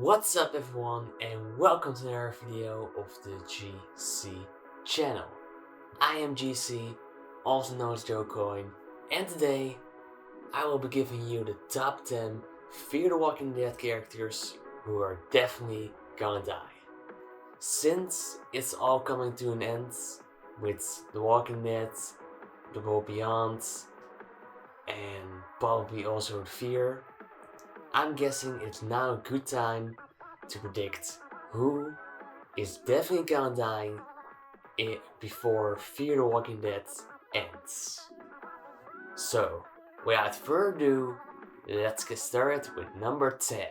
What's up everyone and welcome to another video of the GC channel. I am GC, also known as Joe Coin, and today I will be giving you the top 10 Fear the Walking Dead characters who are definitely gonna die. Since it's all coming to an end with The Walking Dead, The World Beyond, and probably also Fear, I'm guessing it's now a good time to predict who is definitely gonna die before Fear the Walking Dead ends. So, without further ado, let's get started with number 10.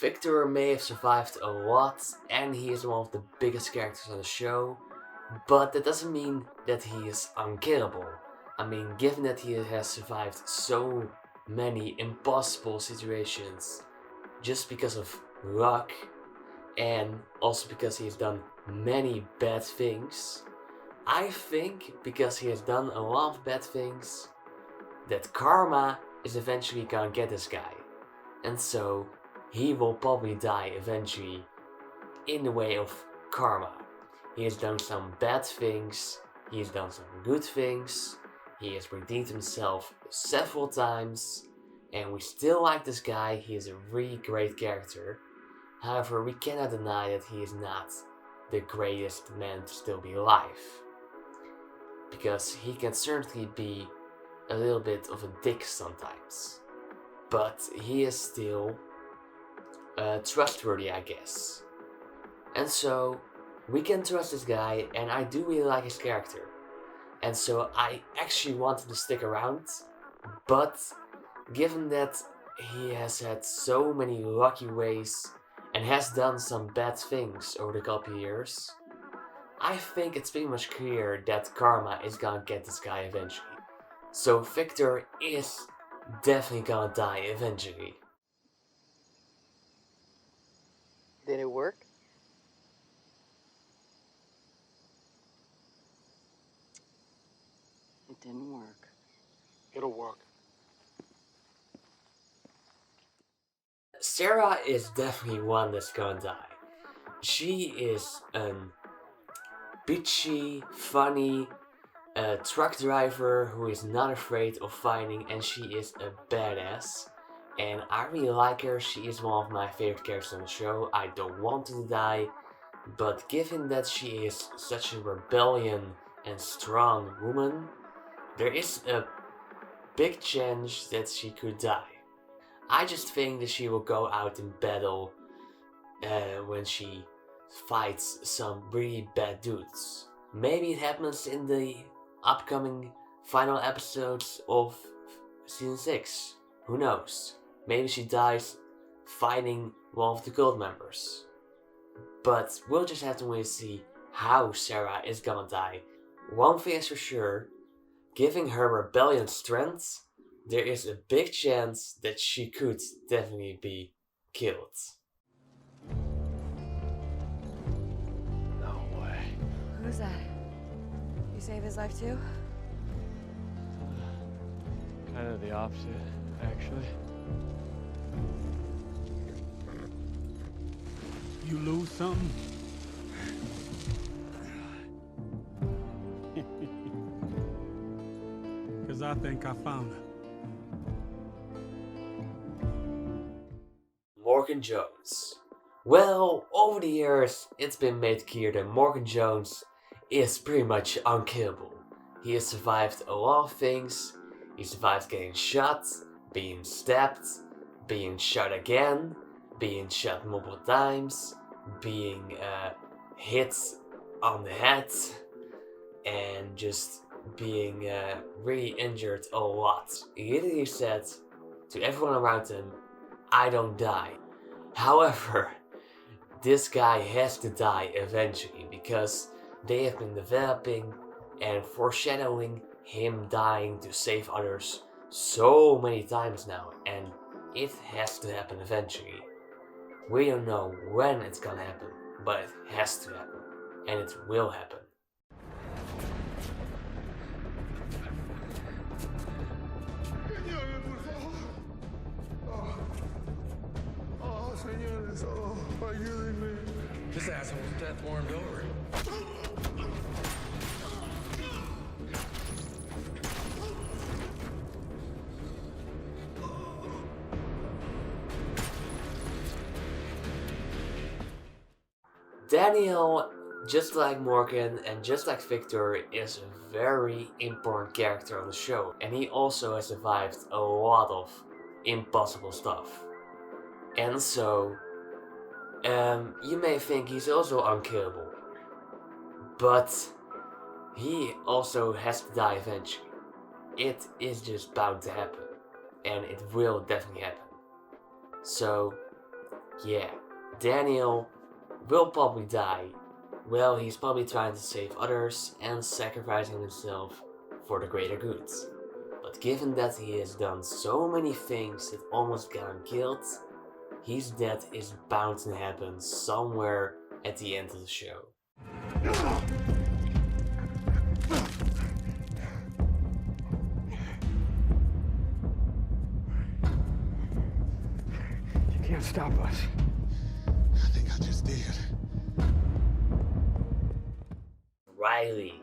Victor may have survived a lot and he is one of the biggest characters on the show, but that doesn't mean that he is unkillable. I mean, given that he has survived so many impossible situations just because of luck and also because he has done many bad things, I think because he has done a lot of bad things that karma is eventually gonna get this guy. And so he will probably die eventually in the way of karma. He has done some bad things, he has done some good things, he has redeemed himself several times, and we still like this guy. He is a really great character. However, we cannot deny that he is not the greatest man to still be alive. Because he can certainly be a little bit of a dick sometimes. But he is still trustworthy, I guess. And so we can trust this guy, and I do really like his character. And so I actually want him to stick around, but given that he has had so many lucky ways and has done some bad things over the couple years, I think it's pretty much clear that karma is gonna get this guy eventually. So Victor is definitely gonna die eventually. Did it work? It didn't work. It'll work. Sarah is definitely one that's gonna die. She is a bitchy, funny truck driver who is not afraid of fighting, and she is a badass. And I really like her. She is one of my favorite characters on the show. I don't want her to die, but given that she is such a rebellion and strong woman, there is a big chance that she could die. I just think that she will go out in battle when she fights some really bad dudes. Maybe it happens in the upcoming final episodes of season 6. Who knows? Maybe she dies fighting one of the cult members. But we'll just have to wait and see how Sarah is gonna die. One thing is for sure, giving her rebellion strength, there is a big chance that she could definitely be killed. No way. Who's that? You save his life too? Kind of the opposite, actually. You lose something? Because I think I found her. Morgan Jones. Well, over the years, it's been made clear that Morgan Jones is pretty much unkillable. He has survived a lot of things. He survived getting shot, being stabbed, being shot again, being shot multiple times, being hit on the head, and just being really injured a lot. He literally said to everyone around him, "I don't die." However, this guy has to die eventually because they have been developing and foreshadowing him dying to save others so many times now, and it has to happen eventually. We don't know when it's gonna happen, but it has to happen, and it will happen. Señores, ayúdenme. This asshole's death warmed over. Daniel, just like Morgan and just like Victor, is a very important character on the show, and he also has survived a lot of impossible stuff. And so, you may think he's also unkillable, but he also has to die eventually. It is just bound to happen, and it will definitely happen. So, yeah, Daniel will probably die. Well, he's probably trying to save others and sacrificing himself for the greater good. But given that he has done so many things that almost got him killed, his death is bound to happen somewhere at the end of the show. You can't stop us. I think I just did. Riley,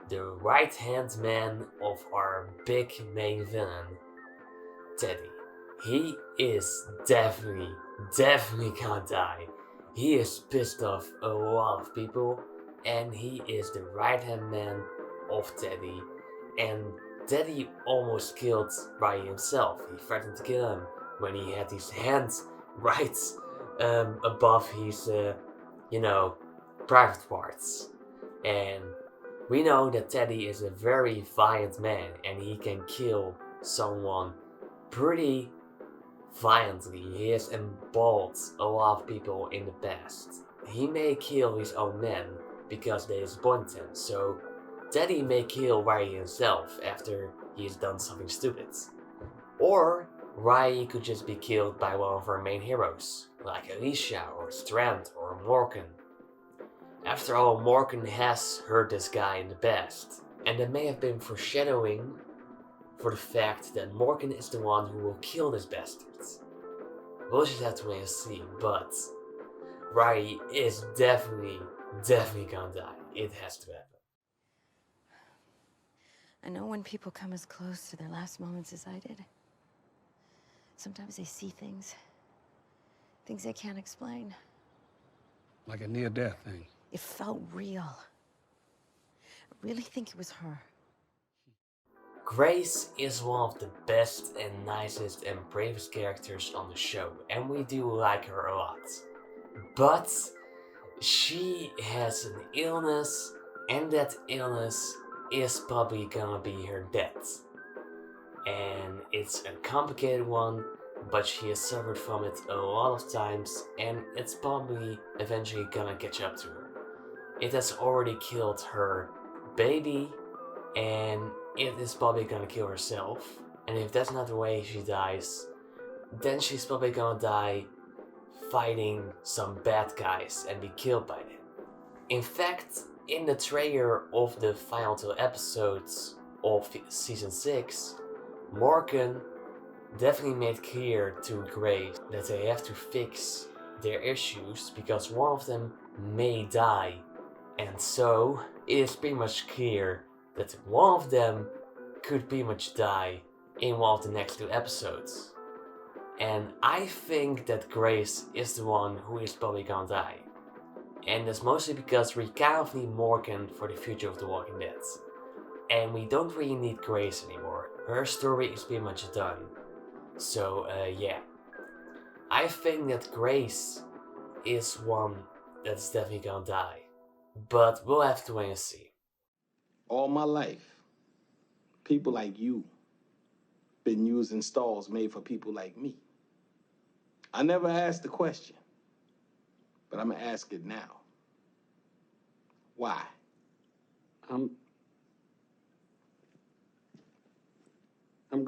the right-hand man of our big main villain, Teddy. He is definitely gonna die. He is pissed off a lot of people, and he is the right-hand man of Teddy. And Teddy almost killed Riley himself. He threatened to kill him when he had his hands right above his, private parts. And we know that Teddy is a very violent man, and he can kill someone pretty violently. He has emballed a lot of people in the past. He may kill his own men because they disappoint him, so Teddy may kill Riley himself after he has done something stupid. Or Riley could just be killed by one of our main heroes, like Alicia or Strand or Morgan. After all, Morgan has hurt this guy in the past, and that may have been foreshadowing for the fact that Morgan is the one who will kill this bastard. We'll just have to wait and see, but Riley is definitely gonna die. It has to happen. I know when people come as close to their last moments as I did. Sometimes they see things they can't explain. Like a near-death thing. It felt real. I really think it was her. Grace is one of the best and nicest and bravest characters on the show, and we do like her a lot. But she has an illness, and that illness is probably gonna be her death. And it's a complicated one, but she has suffered from it a lot of times, and it's probably eventually gonna catch up to her. It has already killed her baby, and it is probably gonna kill herself. And if that's not the way she dies, then she's probably gonna die fighting some bad guys and be killed by them. In fact, in the trailer of the final 2 episodes of season 6, Morgan definitely made clear to Grace that they have to fix their issues because one of them may die. And so, it is pretty much clear that one of them could pretty much die in one of the next 2 episodes. And I think that Grace is the one who is probably gonna die. And that's mostly because we kind of need Morgan for the future of The Walking Dead. And we don't really need Grace anymore. Her story is pretty much done. So, yeah. I think that Grace is one that's definitely gonna die. But we'll have to wait and see. All my life, people like you been using stalls made for people like me. I never asked the question, but I'm gonna ask it now. Why? I'm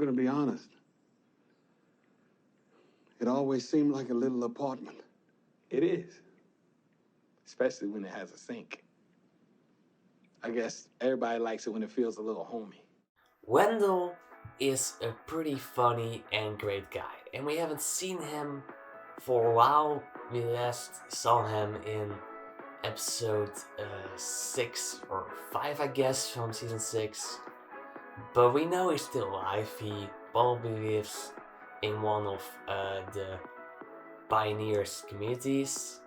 gonna be honest. It always seemed like a little apartment. It is. Especially when it has a sink. I guess everybody likes it when it feels a little homey. Wendell is a pretty funny and great guy, and we haven't seen him for a while. We last saw him in episode 6 or 5, I guess, from season 6. But we know he's still alive. He probably lives in one of the pioneers communities,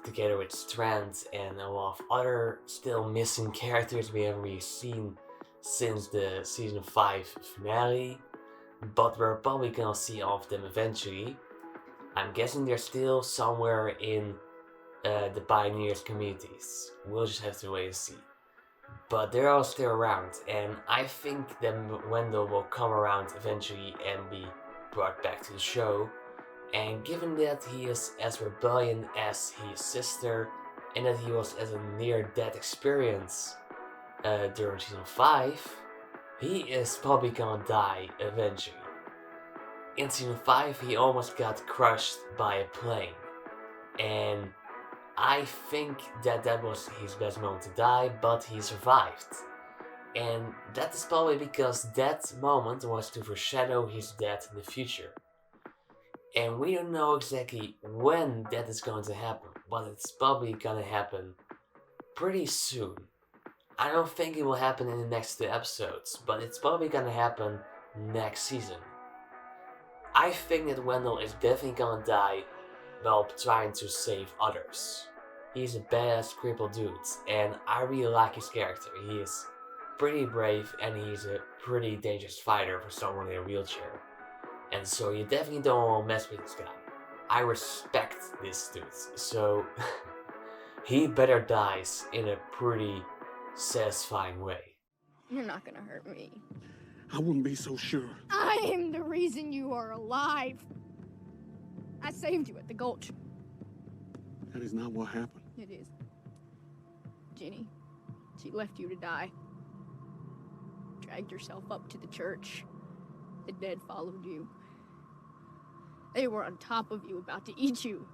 together with Strand and a lot of other still missing characters we haven't really seen since the season 5 finale, but we're probably gonna see all of them eventually. I'm guessing they're still somewhere in the pioneers communities. We'll just have to wait and see. But they're all still around, and I think that Wendell will come around eventually and be brought back to the show. And given that he is as rebellion as his sister, and that he was as a near-death experience during season 5, he is probably gonna die eventually. In season 5, he almost got crushed by a plane, and I think that was his best moment to die, but he survived. And that is probably because that moment was to foreshadow his death in the future. And we don't know exactly when that is going to happen, but it's probably gonna happen pretty soon. I don't think it will happen in the next 2 episodes, but it's probably gonna happen next season. I think that Wendell is definitely gonna die while trying to save others. He's a badass crippled dude, and I really like his character. He is pretty brave, and he's a pretty dangerous fighter for someone in a wheelchair. And so you definitely don't want to mess with this guy. I respect this dude, so he better dies in a pretty satisfying way. You're not gonna hurt me. I wouldn't be so sure. I am the reason you are alive. I saved you at the Gulch. That is not what happened. It is. Jenny, she left you to die. Dragged herself up to the church. The dead followed you. They were on top of you, about to eat you.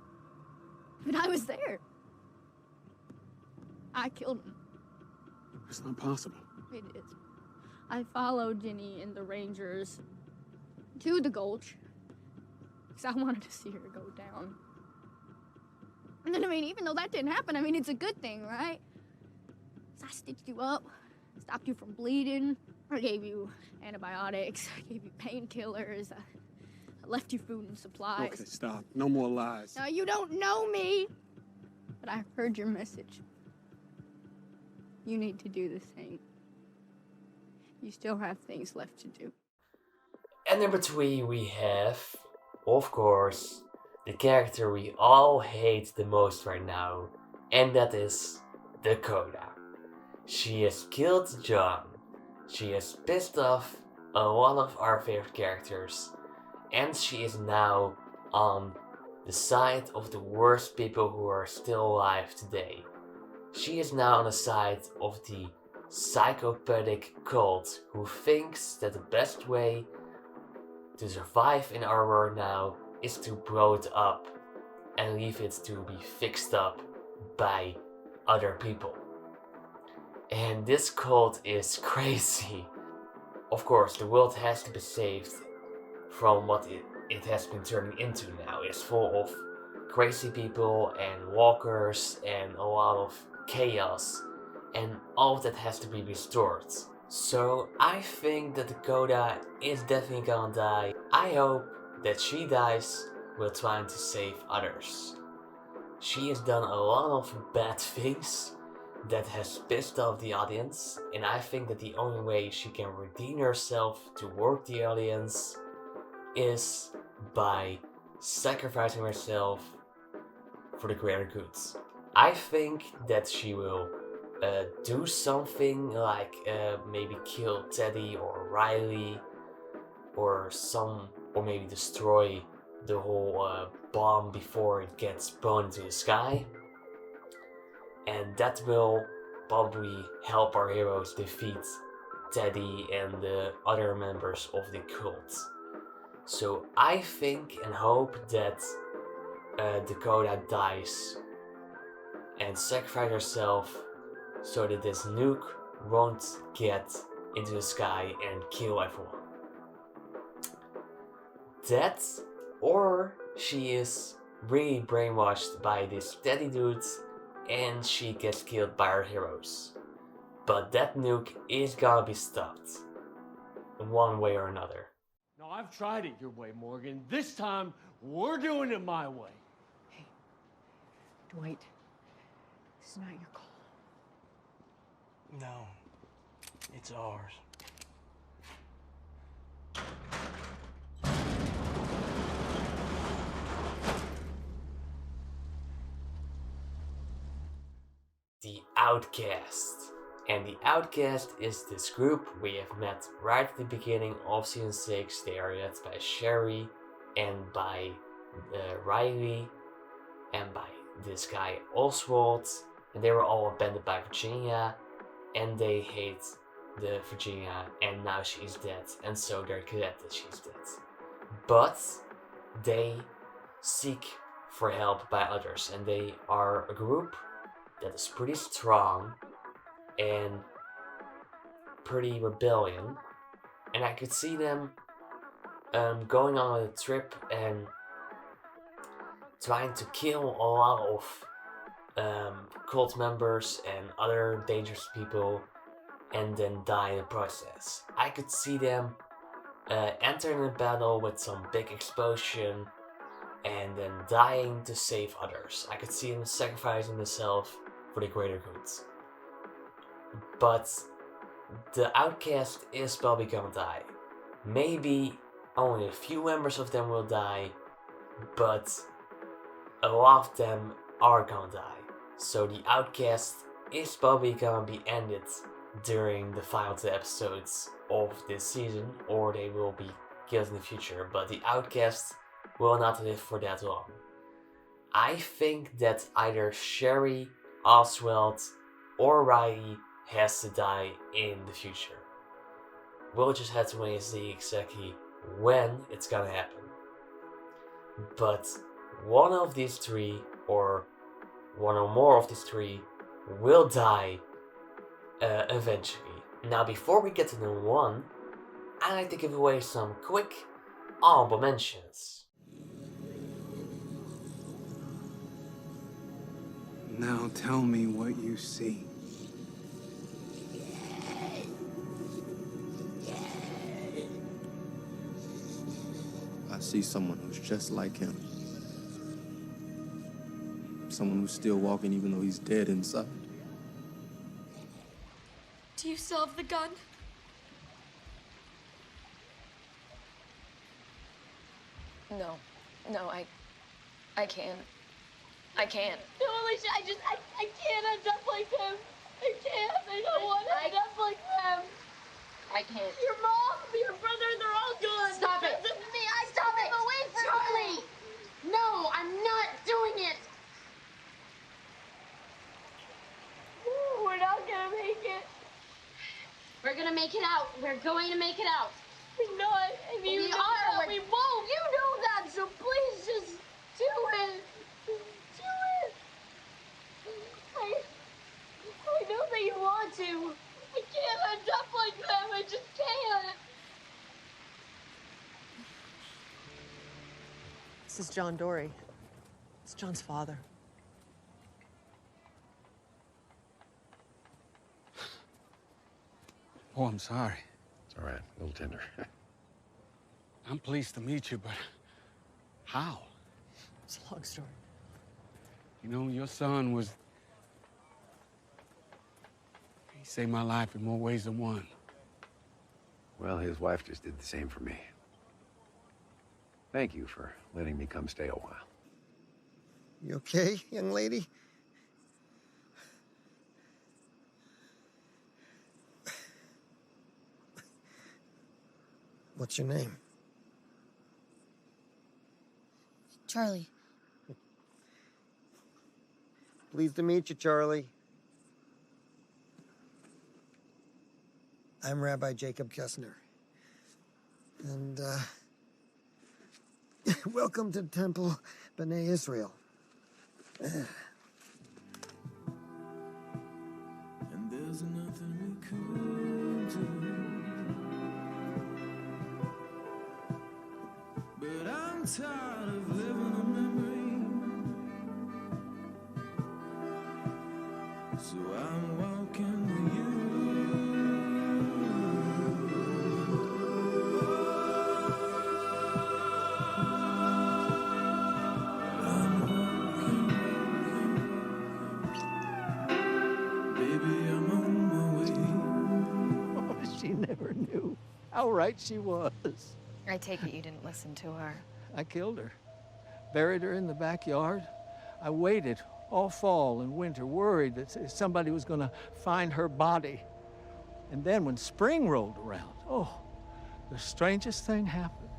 But I was there. I killed him. It's not possible. It is. I followed Jenny and the Rangers to the Gulch because I wanted to see her go down. And then, even though that didn't happen, it's a good thing, right? So I stitched you up, stopped you from bleeding. I gave you antibiotics, I gave you painkillers, I left you food and supplies. Okay, stop. No more lies. Now, you don't know me, but I heard your message. You need to do the same. You still have things left to do. And in between we have, of course, the character we all hate the most right now, and that is Dakota. She has killed John. She has pissed off a lot of our favorite characters, and she is now on the side of the worst people who are still alive today. She is now on the side of the psychopathic cult who thinks that the best way to survive in our world now is to blow it up and leave it to be fixed up by other people. And this cult is crazy. Of course, the world has to be saved from what it has been turning into now. It's full of crazy people and walkers and a lot of chaos, and all of that has to be restored. So I think that Dakota is definitely gonna die. I hope that she dies while trying to save others. She has done a lot of bad things that has pissed off the audience, and I think that the only way she can redeem herself toward the audience is by sacrificing herself for the greater good. I think that she will do something like maybe kill Teddy or Riley, or maybe destroy the whole bomb before it gets blown into the sky. And that will probably help our heroes defeat Teddy and the other members of the cult. So I think and hope that Dakota dies and sacrifices herself so that this nuke won't get into the sky and kill everyone. That, or she is really brainwashed by this Teddy dude and she gets killed by her heroes. But that nuke is gonna be stopped, one way or another. No, I've tried it your way, Morgan. This time, we're doing it my way. Hey, Dwight, this is not your call. No, it's ours. The Outcast. And the Outcast is this group we have met right at the beginning of season 6. They are led by Sherry and by Riley and by this guy Oswald. And they were all abandoned by Virginia and they hate the Virginia and now she's dead and so they're glad that she's dead. But they seek for help by others and they are a group that is pretty strong and pretty rebellion, and I could see them going on a trip and trying to kill a lot of cult members and other dangerous people and then die in the process. I could see them entering a battle with some big explosion and then dying to save others. I could see them sacrificing themselves for the greater good. But the Outcast is probably gonna die. Maybe only a few members of them will die, but a lot of them are gonna die. So the Outcast is probably gonna be ended during the final 2 episodes of this season, or they will be killed in the future, but the Outcast will not live for that long. I think that either Sherry, Oswald, or Riley has to die in the future. We'll just have to wait and see exactly when it's gonna happen. But one of these 3, or one or more of these 3, will die eventually. Now before we get to the one, I'd like to give away some quick honorable mentions. Now tell me what you see. I see someone who's just like him. Someone who's still walking even though he's dead inside. Do you still have the gun? No, I can't. I can't. No, Alicia, I can't end up like them. I can't. I don't want to end up like them. I can't. Your mom, your brother, they're all gone. Stop it. Because of me, I Stop took it. them away from Charlie! you. No, I'm not doing it. We're not gonna make it. We're gonna make it out. We're going to make it out. We're not. I mean, We are. We won't. You know that, so please just do it. Do it. I know that you want to. I can't end up like them. I just can't. This is John Dory. It's John's father. Oh, I'm sorry. It's all right, a little tender. I'm pleased to meet you, but how? It's a long story. You know, your son was... He saved my life in more ways than one. Well, his wife just did the same for me. Thank you for letting me come stay a while. You okay, young lady? What's your name? Charlie. Pleased to meet you, Charlie. I'm Rabbi Jacob Kessner. And, welcome to Temple B'nai Israel. And there's nothing we could do. But I'm tired of living a memory. So I'm walking with you. She never knew how right she was. I take it you didn't listen to her. I killed her, buried her in the backyard. I waited all fall and winter, worried that somebody was going to find her body. And then when spring rolled around, oh, the strangest thing happened.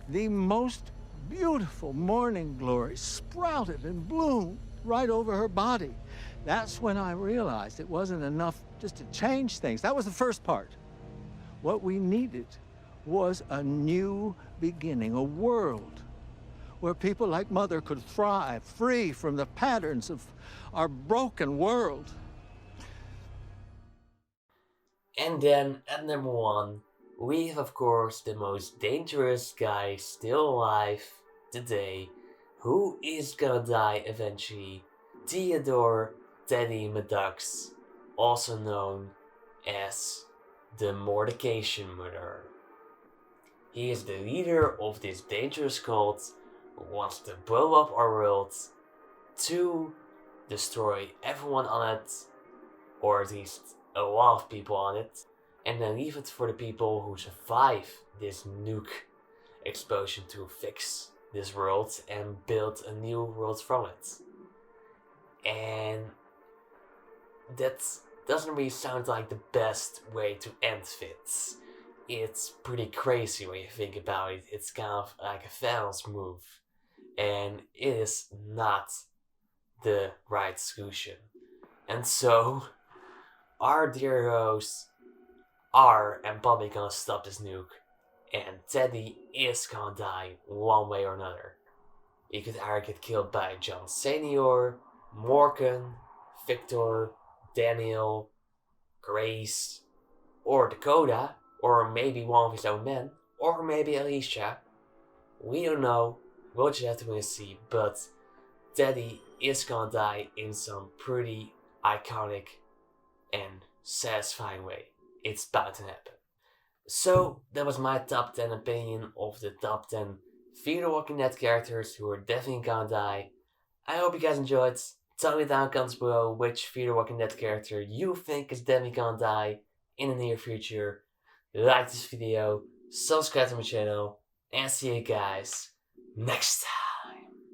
The most beautiful morning glory sprouted and bloomed right over her body. That's when I realized it wasn't enough just to change things. That was the first part. What we needed was a new beginning, a world where people like Mother could thrive, free from the patterns of our broken world. And then at number 1, we have of course the most dangerous guy still alive today, who is gonna die eventually, Theodore Maddox, also known as the Mortification Murderer. He is the leader of this dangerous cult who wants to blow up our world to destroy everyone on it, or at least a lot of people on it, and then leave it for the people who survive this nuke explosion to fix this world and build a new world from it. And that doesn't really sound like the best way to end Fits. It's pretty crazy when you think about it. It's kind of like a Thanos move, and it is not the right solution. And so, our dear heroes are and probably gonna stop this nuke, and Teddy is gonna die one way or another. He could either get killed by John Senior, Morgan, Victor, Daniel, Grace, or Dakota, or maybe one of his own men, or maybe Alicia. We don't know, we'll just have to wait and see, but Teddy is gonna die in some pretty iconic and satisfying way. It's bound to happen. So, that was my top 10 opinion of the top 10 Fear the Walking Dead characters who are definitely gonna die. I hope you guys enjoyed. Tell me down in the comments below which Fear the Walking Dead character you think is definitely gonna die in the near future. Like this video, subscribe to my channel, and see you guys next time.